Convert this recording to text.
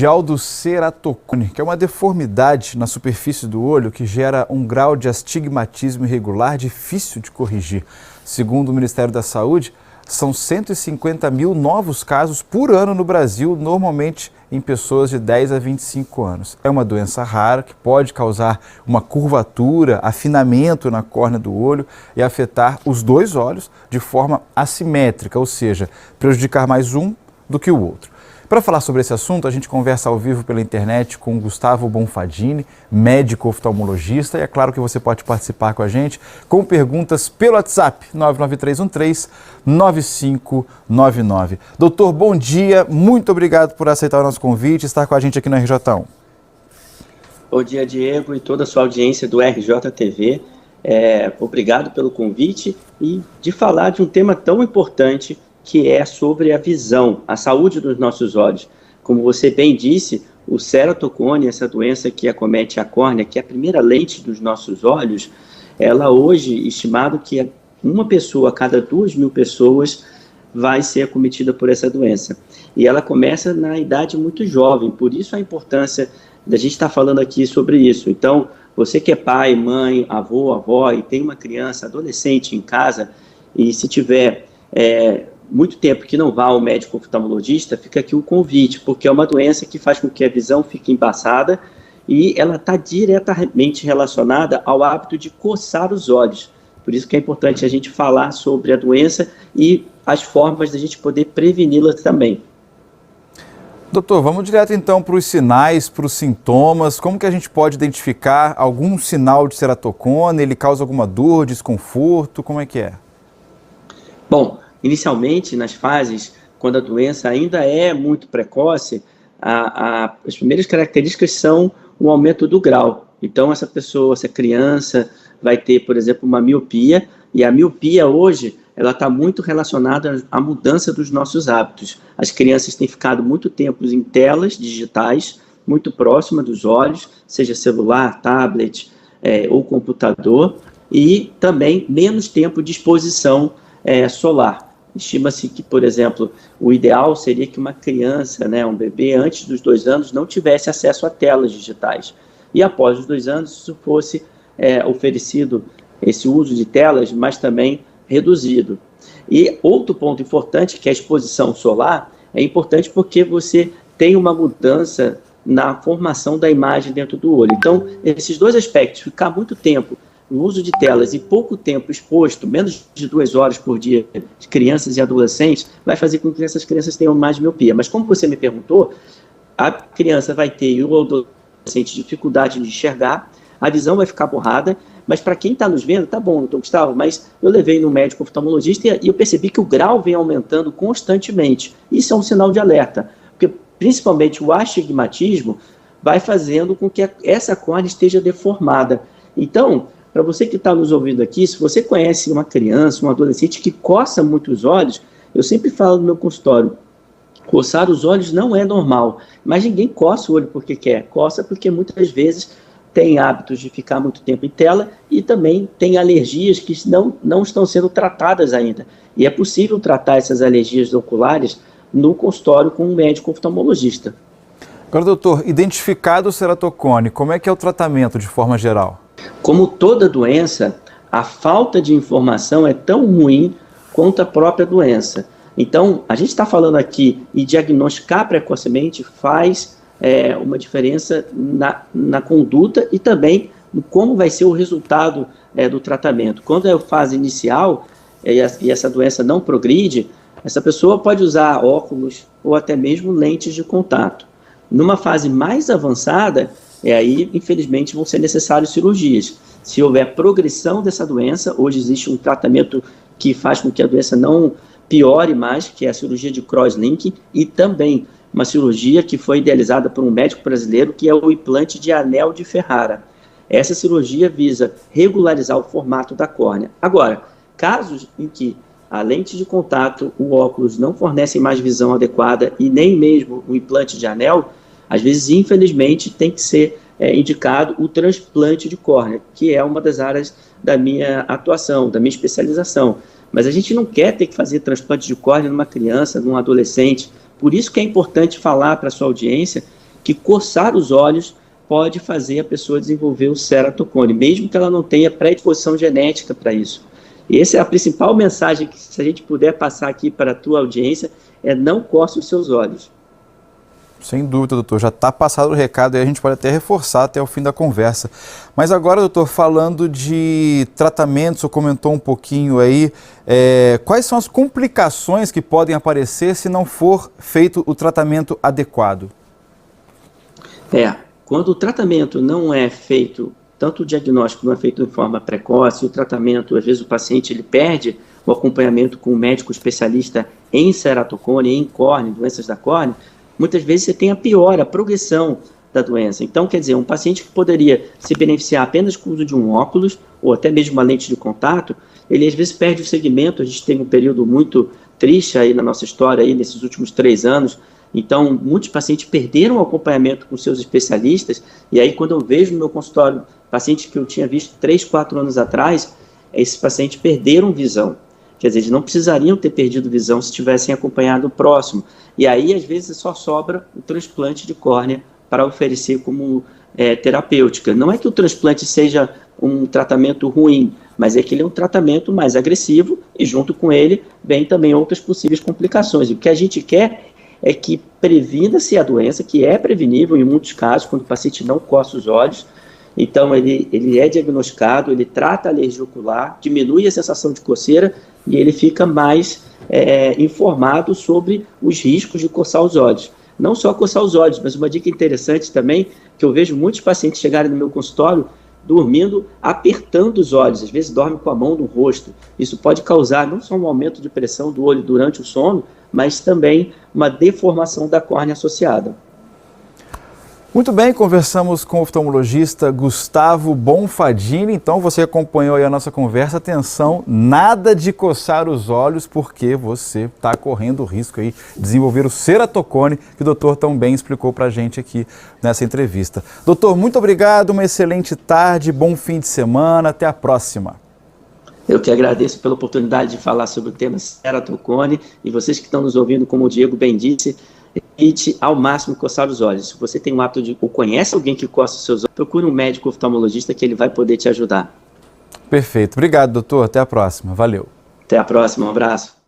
Mundial do Ceratocone, que é uma deformidade na superfície do olho que gera um grau de astigmatismo irregular difícil de corrigir. Segundo o Ministério da Saúde, são 150 mil novos casos por ano no Brasil, normalmente em pessoas de 10 a 25 anos. É uma doença rara que pode causar uma curvatura, afinamento na córnea do olho e afetar os dois olhos de forma assimétrica, ou seja, prejudicar mais um do que o outro. Para falar sobre esse assunto, a gente conversa ao vivo pela internet com Gustavo Bonfadini, médico oftalmologista, e é claro que você pode participar com a gente com perguntas pelo WhatsApp 99313-9599. Doutor, bom dia, muito obrigado por aceitar o nosso convite e estar com a gente aqui no RJ1. Bom dia, Diego, e toda a sua audiência do RJTV. Obrigado pelo convite e de falar de um tema tão importante que é sobre a visão, a saúde dos nossos olhos. Como você bem disse, o ceratocone, essa doença que acomete a córnea, que é a primeira lente dos nossos olhos, ela hoje, estimado que uma pessoa a cada 2.000 pessoas vai ser acometida por essa doença. E ela começa na idade muito jovem, por isso a importância da gente estar falando aqui sobre isso. Então, você que é pai, mãe, avô, avó e tem uma criança, adolescente em casa, e se tiver muito tempo que não vá ao médico oftalmologista, fica aqui o convite, porque é uma doença que faz com que a visão fique embaçada e ela está diretamente relacionada ao hábito de coçar os olhos. Por isso que é importante a gente falar sobre a doença e as formas da gente poder preveni-la também. Doutor, vamos direto então para os sinais, para os sintomas. Como que a gente pode identificar algum sinal de ceratocone? Ele causa alguma dor, desconforto? Como é que é? Bom, inicialmente, nas fases, quando a doença ainda é muito precoce, as primeiras características são o aumento do grau. Então, essa pessoa, essa criança, vai ter, por exemplo, uma miopia, e a miopia hoje, ela está muito relacionada à mudança dos nossos hábitos. As crianças têm ficado muito tempo em telas digitais, muito próxima dos olhos, seja celular, tablet ou computador, e também menos tempo de exposição solar. Estima-se que, por exemplo, o ideal seria que uma criança, um bebê, antes dos 2 anos, não tivesse acesso a telas digitais. E após os 2 anos, isso fosse oferecido, esse uso de telas, mas também reduzido. E outro ponto importante, que é a exposição solar, é importante porque você tem uma mudança na formação da imagem dentro do olho. Então, esses dois aspectos, ficar muito tempo no uso de telas e pouco tempo exposto, menos de 2 horas por dia, de crianças e adolescentes, vai fazer com que essas crianças tenham mais miopia. Mas como você me perguntou, a criança vai ter, e o adolescente, dificuldade de enxergar, a visão vai ficar borrada, mas para quem está nos vendo, tá bom, doutor Gustavo, mas eu levei no médico oftalmologista e eu percebi que o grau vem aumentando constantemente. Isso é um sinal de alerta, porque principalmente o astigmatismo vai fazendo com que essa córnea esteja deformada. Então, para você que está nos ouvindo aqui, se você conhece uma criança, um adolescente que coça muito os olhos, eu sempre falo no meu consultório, coçar os olhos não é normal, mas ninguém coça o olho porque quer, coça porque muitas vezes tem hábitos de ficar muito tempo em tela e também tem alergias que não estão sendo tratadas ainda. E é possível tratar essas alergias oculares no consultório com um médico oftalmologista. Agora, doutor, identificado o ceratocone, como é que é o tratamento de forma geral? Como toda doença, a falta de informação é tão ruim quanto a própria doença. Então, a gente está falando aqui e diagnosticar precocemente faz uma diferença na conduta e também no como vai ser o resultado do tratamento. Quando é a fase inicial e essa doença não progride, essa pessoa pode usar óculos ou até mesmo lentes de contato. Numa fase mais avançada, aí, infelizmente, vão ser necessárias cirurgias. Se houver progressão dessa doença, hoje existe um tratamento que faz com que a doença não piore mais, que é a cirurgia de cross-link, e também uma cirurgia que foi idealizada por um médico brasileiro, que é o implante de anel de Ferrara. Essa cirurgia visa regularizar o formato da córnea. Agora, casos em que a lente de contato, o óculos não fornecem mais visão adequada e nem mesmo o implante de anel, às vezes, infelizmente, tem que ser indicado o transplante de córnea, que é uma das áreas da minha atuação, da minha especialização. Mas a gente não quer ter que fazer transplante de córnea numa criança, num adolescente. Por isso que é importante falar para a sua audiência que coçar os olhos pode fazer a pessoa desenvolver o ceratocone, mesmo que ela não tenha predisposição genética para isso. E essa é a principal mensagem que, se a gente puder passar aqui para a tua audiência, é não coce os seus olhos. Sem dúvida, doutor. Já está passado o recado e a gente pode até reforçar até o fim da conversa. Mas agora, doutor, falando de tratamentos, o senhor comentou um pouquinho aí, quais são as complicações que podem aparecer se não for feito o tratamento adequado? Quando o tratamento não é feito, tanto o diagnóstico não é feito de forma precoce, o tratamento, às vezes o paciente ele perde o acompanhamento com um médico especialista em ceratocone, em córnea, doenças da córnea, muitas vezes você tem a piora, a progressão da doença. Então, quer dizer, um paciente que poderia se beneficiar apenas com o uso de um óculos, ou até mesmo uma lente de contato, ele às vezes perde o segmento. A gente tem um período muito triste aí na nossa história, aí, nesses últimos 3 anos. Então, muitos pacientes perderam o acompanhamento com seus especialistas, e aí quando eu vejo no meu consultório pacientes que eu tinha visto 3, 4 anos atrás, esses pacientes perderam visão. Quer dizer, eles não precisariam ter perdido visão se tivessem acompanhado o próximo. E aí, às vezes, só sobra o transplante de córnea para oferecer como terapêutica. Não é que o transplante seja um tratamento ruim, mas é que ele é um tratamento mais agressivo e, junto com ele, vem também outras possíveis complicações. E o que a gente quer é que previna-se a doença, que é prevenível em muitos casos, quando o paciente não coça os olhos. Então, ele é diagnosticado, ele trata a alergia ocular, diminui a sensação de coceira e ele fica mais informado sobre os riscos de coçar os olhos. Não só coçar os olhos, mas uma dica interessante também, que eu vejo muitos pacientes chegarem no meu consultório dormindo, apertando os olhos, às vezes dorme com a mão no rosto. Isso pode causar não só um aumento de pressão do olho durante o sono, mas também uma deformação da córnea associada. Muito bem, conversamos com o oftalmologista Gustavo Bonfadini. Então, você acompanhou aí a nossa conversa. Atenção, nada de coçar os olhos, porque você está correndo o risco aí de desenvolver o ceratocone, que o doutor tão bem explicou para a gente aqui nessa entrevista. Doutor, muito obrigado, uma excelente tarde, bom fim de semana, até a próxima. Eu que agradeço pela oportunidade de falar sobre o tema ceratocone, e vocês que estão nos ouvindo, como o Diego bem disse, evite ao máximo coçar os olhos. Se você tem um hábito ou conhece alguém que coça os seus olhos, procure um médico oftalmologista que ele vai poder te ajudar. Perfeito. Obrigado, doutor. Até a próxima. Valeu. Até a próxima. Um abraço.